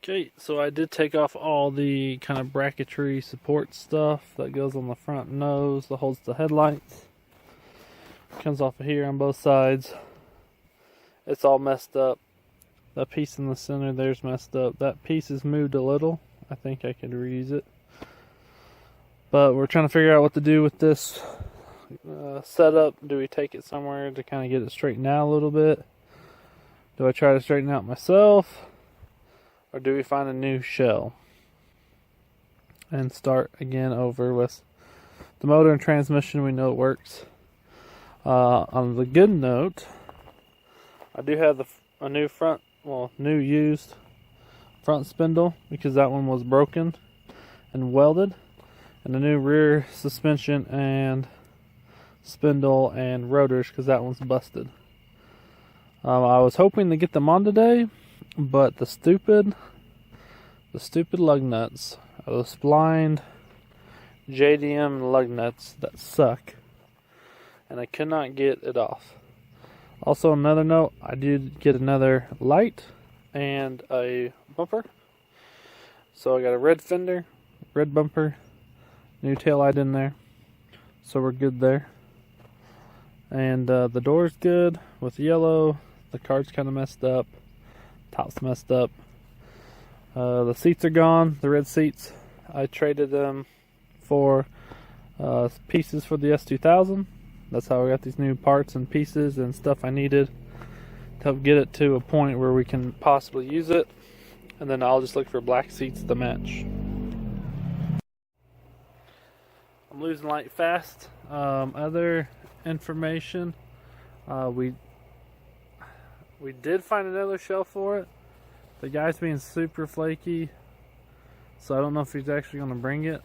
Okay, so I did take off all the kind of bracketry support stuff that goes on the front nose that holds the headlights. Comes off of here on both sides. It's all messed up. That piece in the center there's messed up. That piece is moved a little. I think I could reuse it. But we're trying to figure out what to do with this setup. Do we take it somewhere to kind of get it straightened out a little bit? Do I try to straighten out myself? Or do we find a new shell and start again over with the motor and transmission? We know it works. On the good note, I do have a new new used front spindle because that one was broken and welded, and a new rear suspension and spindle and rotors because that one's busted. I was hoping to get them on today, but the stupid lug nuts are those blind JDM lug nuts that suck, and I could not get it off. Also, another note, I did get another light and a bumper. So I got a red fender, red bumper, new tail light in there, so we're good there. And the door's good with yellow. The card's kind of messed up, top's messed up. The seats are gone, the red seats. I traded them for pieces for the S2000. That's how I got these new parts and pieces and stuff I needed to help get it to a point where we can possibly use it. And then I'll just look for black seats to match. I'm losing light fast. Other information, we did find another shell for it. The guy's being super flaky, so I don't know if he's actually going to bring it.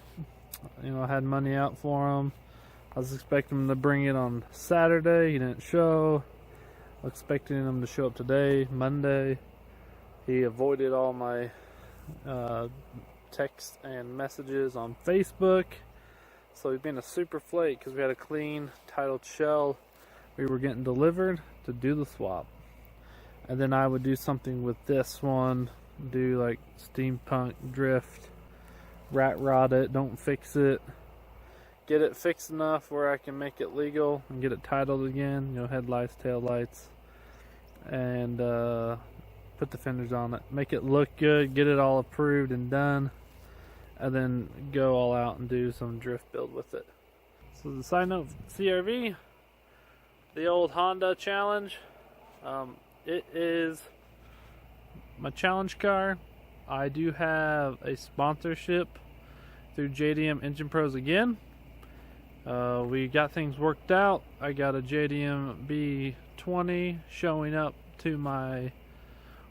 You know, I had money out for him. I was expecting him to bring it on Saturday. He didn't show. I was expecting him to show up today, Monday. He avoided all my texts and messages on Facebook. So he's been a super flake because we had a clean, titled shell we were getting delivered to do the swap. And then I would do something with this one, do like steampunk drift, rat rod it, don't fix it. Get it fixed enough where I can make it legal and get it titled again, you know, headlights, tail lights, and put the fenders on it. Make it look good, get it all approved and done, and then go all out and do some drift build with it. So the side note, CRV, the old Honda Challenge, it is my challenge car. I do have a sponsorship through JDM Engine Pros again. We got things worked out. I got a JDM B20 showing up to my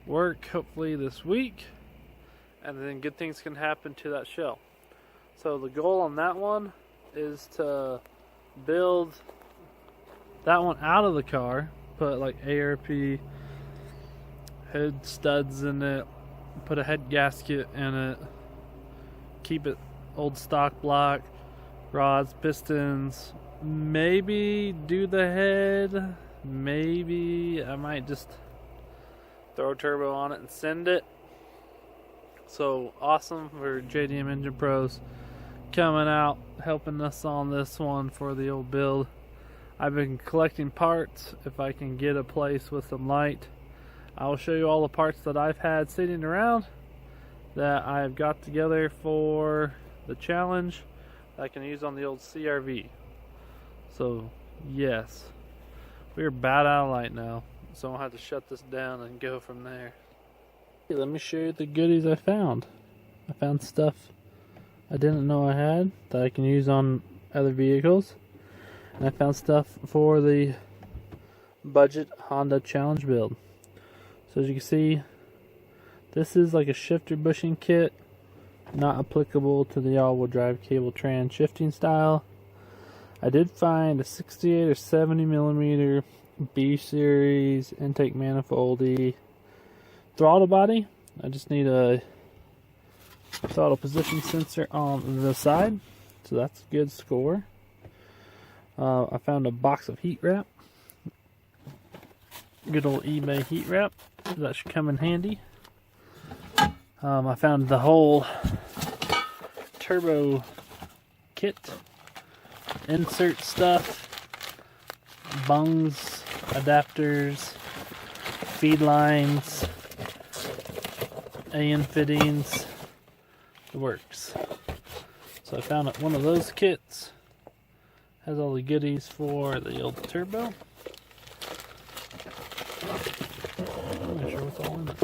work hopefully this week, and then good things can happen to that shell. So the goal on that one is to build that one out of the car, put like ARP head studs in it, put a head gasket in it, keep it old stock block, rods, pistons, maybe do the head, maybe I might just throw a turbo on it and send it. So awesome for JDM Engine Pros coming out helping us on this one for the old build. I've been collecting parts. If I can get a place with some light, I'll show you all the parts that I've had sitting around that I've got together for the challenge I can use on the old CRV. So yes, we're bad out of light now, so I'll have to shut this down and go from there. Hey, let me show you the goodies I found. I found stuff I didn't know I had that I can use on other vehicles, and I found stuff for the budget Honda Challenge build. So as you can see, this is like a shifter bushing kit, not applicable to the all-wheel drive cable trans shifting style. I did find a 68 or 70 millimeter B series intake manifoldy throttle body. I just need a throttle position sensor on the side, so that's a good score. I found a box of heat wrap, good old eBay heat wrap, that should come in handy. I found the whole turbo kit, insert stuff, bungs, adapters, feed lines, AN fittings, the works. So I found one of those kits. Has all the goodies for the old turbo. I'm not sure what's all in it.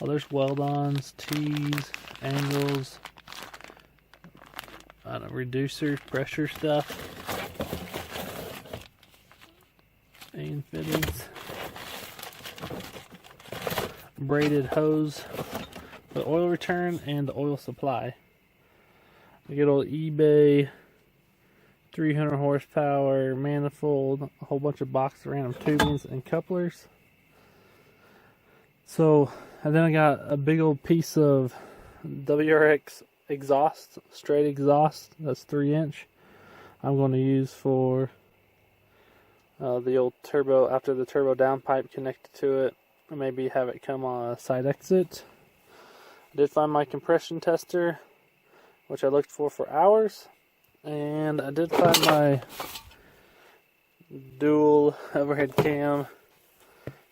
Oh, there's weld-ons, T's, angles, I don't know, reducer, pressure stuff, and fittings, braided hose, the oil return, and the oil supply. A good old eBay 300 horsepower manifold, a whole bunch of box random tubings and couplers. So, and then I got a big old piece of WRX exhaust, straight exhaust, that's 3-inch. I'm going to use for the old turbo, after the turbo downpipe connected to it, maybe have it come on a side exit. I did find my compression tester, which I looked for hours, and I did find my dual overhead cam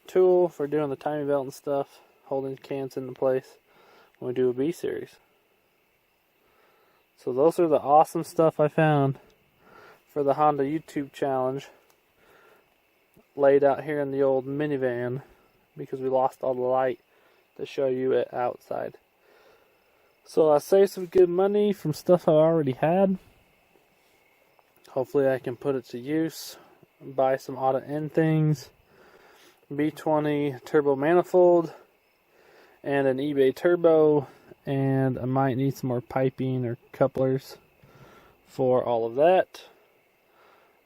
tool for doing the timing belt and stuff, holding cans into place when we do a B series. So those are the awesome stuff I found for the Honda YouTube challenge, laid out here in the old minivan because we lost all the light to show you it outside. So I saved some good money from stuff I already had. Hopefully I can put it to use, buy some auto end things, B20 turbo manifold, and an eBay turbo, and I might need some more piping or couplers for all of that.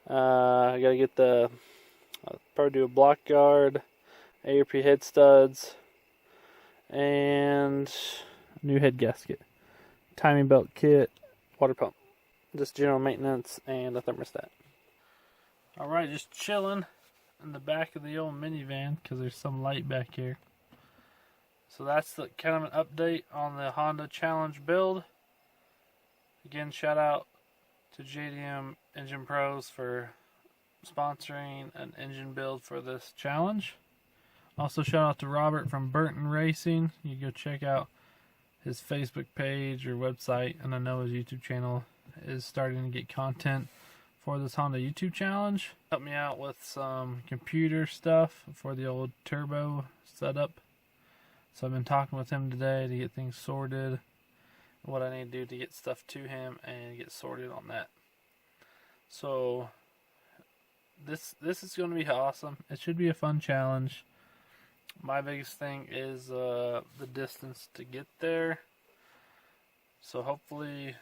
I gotta get I'll probably do a block guard, ARP head studs, and a new head gasket, timing belt kit, water pump, just general maintenance, and a thermostat. Alright, just chilling in the back of the old minivan because there's some light back here. So that's the kind of an update on the Honda Challenge build. Again, shout out to JDM Engine Pros for sponsoring an engine build for this challenge. Also shout out to Robert from Burton Racing. You can go check out his Facebook page or website, and I know his YouTube channel is starting to get content for this Honda YouTube challenge. Helped me out with some computer stuff for the old turbo setup. So I've been talking with him today to get things sorted, what I need to do to get stuff to him and get sorted on that. So this is going to be awesome. It should be a fun challenge. My biggest thing is the distance to get there. So hopefully,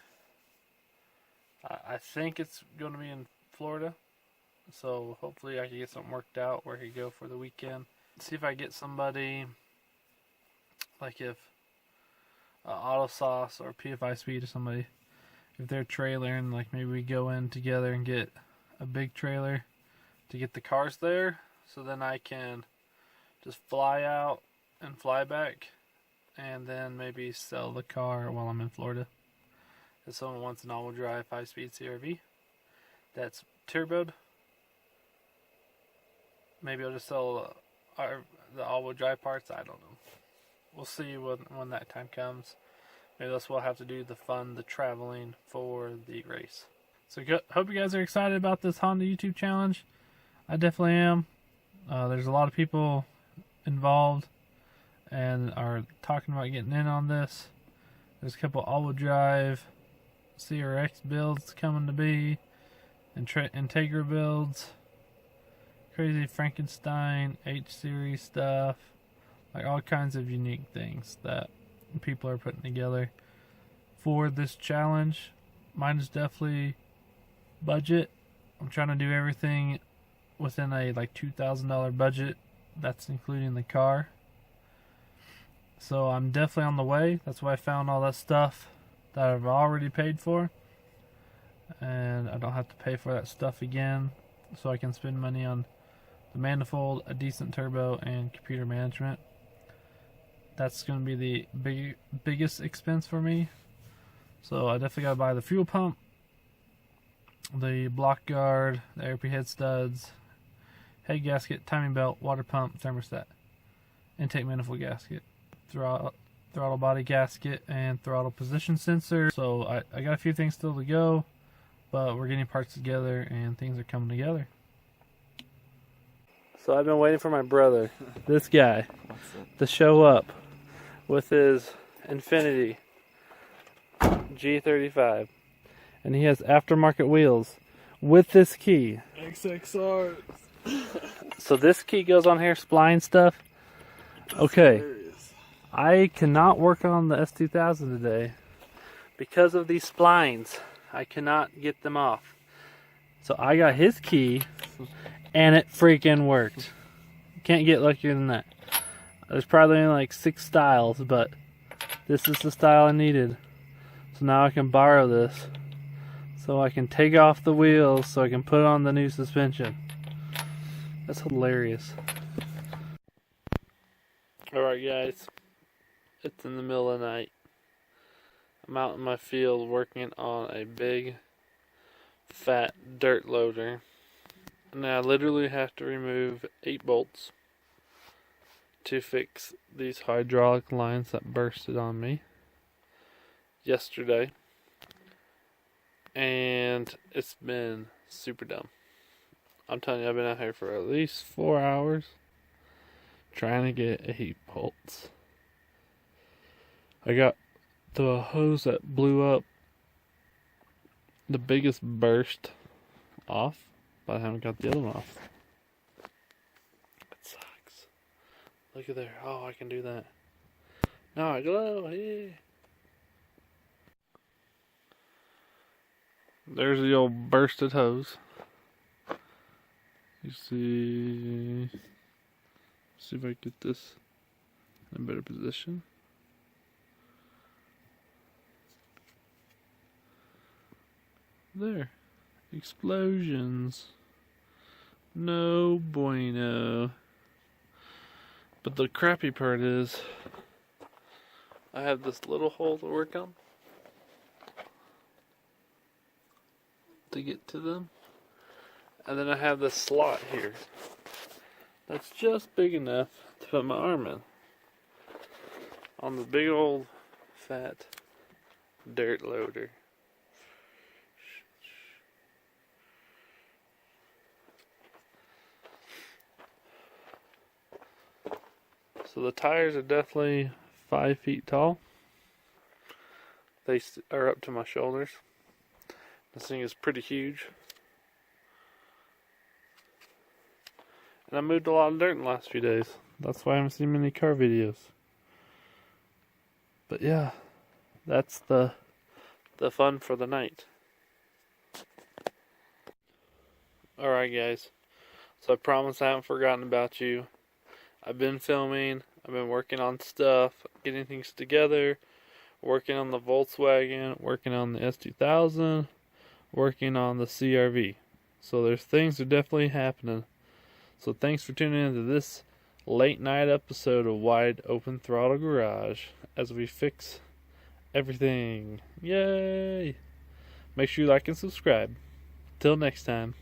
I think it's going to be in Florida. So hopefully I can get something worked out where I can go for the weekend. See if I get somebody, like if AutoSause or PFI Speed or somebody, if they're trailering, like maybe we go in together and get a big trailer to get the cars there, so then I can just fly out and fly back, and then maybe sell the car while I'm in Florida. If someone wants an all-wheel drive 5-speed CRV that's turboed, maybe I'll just sell the all-wheel drive parts. I don't know. We'll see when that time comes. Maybe that's what I'll have to do, the traveling for the race. So hope you guys are excited about this Honda YouTube challenge. I definitely am. There's a lot of people involved and are talking about getting in on this. There's a couple all-wheel drive CRX builds coming to be, and Integra builds, crazy Frankenstein H-series stuff, like all kinds of unique things that people are putting together for this challenge. Mine is definitely budget. I'm trying to do everything within a like $2,000 budget. That's including the car. So I'm definitely on the way. That's why I found all that stuff that I've already paid for, and I don't have to pay for that stuff again, so I can spend money on the manifold, a decent turbo, and computer management. That's going to be the biggest expense for me. So I definitely got to buy the fuel pump, the block guard, the air head studs, head gasket, timing belt, water pump, thermostat, intake manifold gasket, throttle body gasket, and throttle position sensor. So I got a few things still to go, but we're getting parts together and things are coming together. So I've been waiting for my brother, this guy, to show up with his Infiniti G35, and he has aftermarket wheels with this key. XXR. So this key goes on here, spline stuff. Okay, I cannot work on the S2000 today because of these splines. I cannot get them off. So I got his key, and it freaking worked. Can't get luckier than that. There's probably only like 6 styles, but this is the style I needed. So now I can borrow this, so I can take off the wheels, so I can put on the new suspension. That's hilarious. Alright guys, it's in the middle of the night. I'm out in my field working on a big fat dirt loader. And I literally have to remove 8 bolts to fix these hydraulic lines that bursted on me yesterday. And it's been super dumb. I'm telling you, I've been out here for at least 4 hours trying to get 8 bolts. I got the hose that blew up, the biggest burst off, but I haven't got the other one off. It sucks. Look at there. Oh, I can do that. Now I glow. Yeah. There's the old bursted hose. You see if I get this in a better position. There. Explosions. No bueno. But the crappy part is I have this little hole to work on to get to them. And then I have this slot here that's just big enough to put my arm in on the big old fat dirt loader. So the tires are definitely 5 feet tall. They are up to my shoulders. This thing is pretty huge. And I moved a lot of dirt in the last few days. That's why I haven't seen many car videos. But yeah, that's the fun for the night. Alright guys, so I promise I haven't forgotten about you. I've been filming, I've been working on stuff, getting things together, working on the Volkswagen, working on the S2000, working on the CRV. So there's things that are definitely happening. So thanks for tuning into this late night episode of Wide Open Throttle Garage as we fix everything. Yay! Make sure you like and subscribe. Till next time.